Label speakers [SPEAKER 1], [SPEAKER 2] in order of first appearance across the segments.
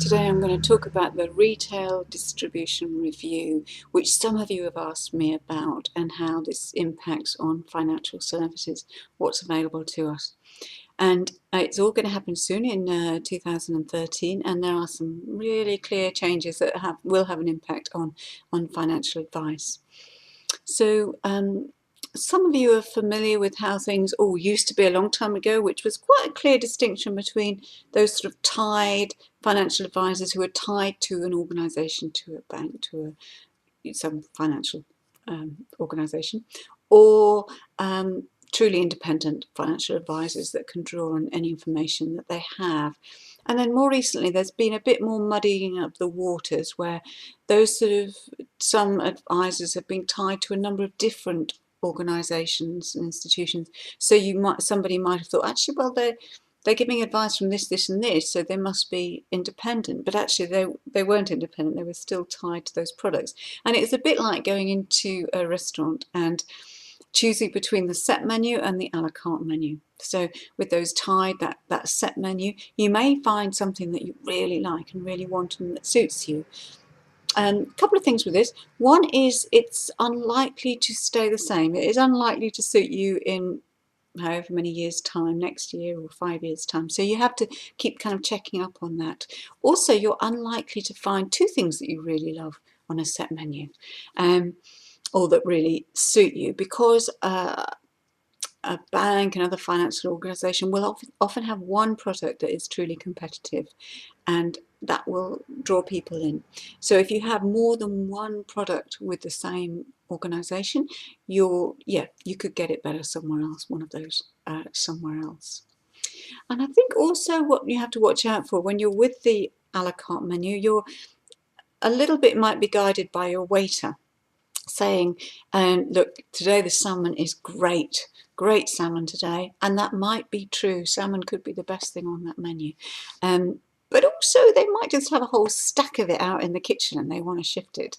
[SPEAKER 1] Today I'm going to talk about the Retail Distribution Review, which some of you have asked me about, and how this impacts on financial services, what's available to us. And it's all going to happen soon in 2013, and there are some really clear changes that will have an impact on financial advice. So some of you are familiar with how things all used to be a long time ago, which was quite a clear distinction between those sort of tied financial advisors who were tied to an organisation, to a bank, to some financial organisation, or truly independent financial advisors that can draw on any information that they have. And then more recently, there's been a bit more muddying of the waters, where those sort of some advisors have been tied to a number of different organisations and institutions. So somebody might have thought, actually, well, they're giving advice from this, and this, so they must be independent. But actually, they weren't independent. They were still tied to those products. And it's a bit like going into a restaurant and choosing between the set menu and the a la carte menu. So with those tied, that set menu, you may find something that you really like and really want and that suits you. A couple of things with this. One is it's unlikely to stay the same. It is unlikely to suit you in however many years' time, next year or 5 years' time. So you have to keep kind of checking up on that. Also, you're unlikely to find two things that you really love on a set menu, or that really suit you, because a bank and other financial organisation will often have one product that is truly competitive, and that will draw people in. So if you have more than one product with the same organisation, you could get it better somewhere else, one of those somewhere else. And I think also what you have to watch out for when you're with the a la carte menu, you're a little bit might be guided by your waiter saying, look, today the salmon is great salmon today, and that might be true. Salmon could be the best thing on that menu, but also they might just have a whole stack of it out in the kitchen and they want to shift it.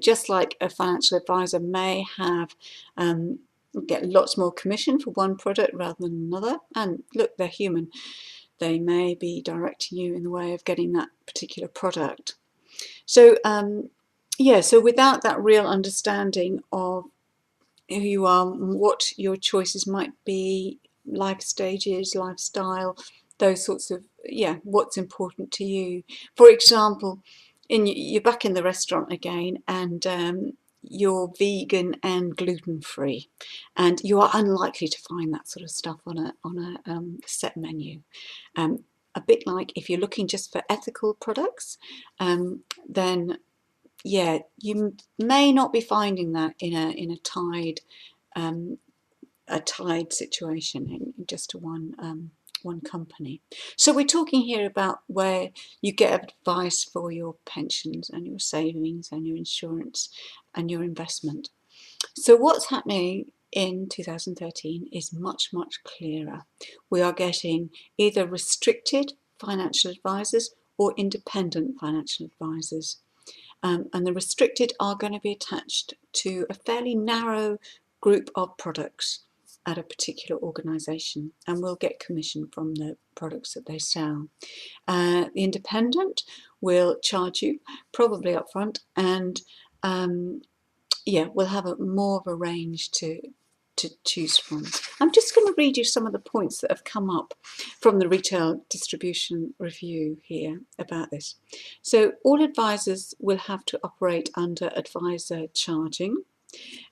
[SPEAKER 1] Just like a financial advisor may have get lots more commission for one product rather than another, and look, they're human, they may be directing you in the way of getting that particular product. So so without that real understanding of who you are, what your choices might be, life stages, lifestyle, those sorts of, what's important to you. For example, you're back in the restaurant again, and you're vegan and gluten-free, and you are unlikely to find that sort of stuff on a set menu. A bit like if you're looking just for ethical products, then you may not be finding that in a tied situation in just to one company. So we're talking here about where you get advice for your pensions and your savings and your insurance and your investment. So what's happening in 2013 is much clearer. We are getting either restricted financial advisors or independent financial advisors. And the restricted are going to be attached to a fairly narrow group of products at a particular organisation, and will get commission from the products that they sell. The independent will charge you, probably upfront, and we'll have more of a range to choose from. I'm just going to read you some of the points that have come up from the Retail Distribution Review here about this. So all advisors will have to operate under advisor charging.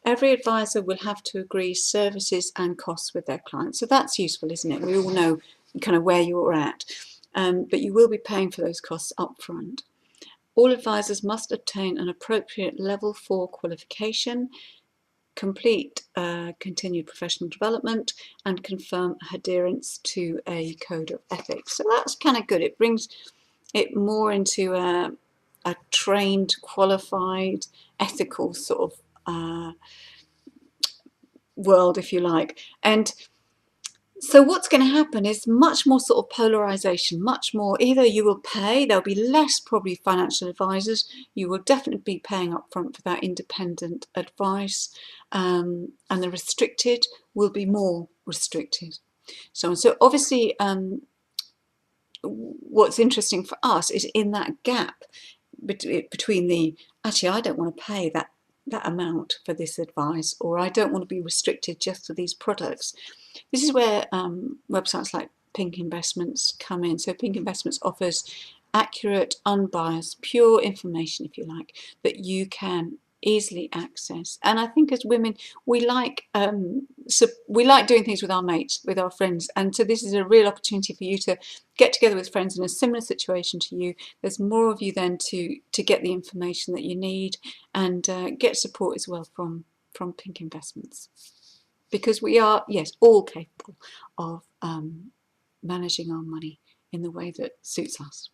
[SPEAKER 1] Every advisor will have to agree services and costs with their clients. So that's useful, isn't it? We all know kind of where you're at, but you will be paying for those costs upfront. All advisors must obtain an appropriate level 4 qualification, complete continued professional development, and confirm adherence to a code of ethics. So that's kind of good. It brings it more into a trained, qualified, ethical sort of world, if you like. And so what's going to happen is much more sort of polarization, much more either you will pay, there'll be less probably financial advisors, you will definitely be paying up front for that independent advice, and the restricted will be more restricted. So obviously what's interesting for us is in that gap between the, actually I don't want to pay that amount for this advice, or I don't want to be restricted just to these products. This is where websites like Pink Investments come in. So Pink Investments offers accurate, unbiased, pure information, if you like, that you can easily access. And I think as women, we like doing things with our mates, with our friends, and so this is a real opportunity for you to get together with friends in a similar situation to you. There's more of you then to get the information that you need, and get support as well from Pink Investments, because we are, yes, all capable of managing our money in the way that suits us.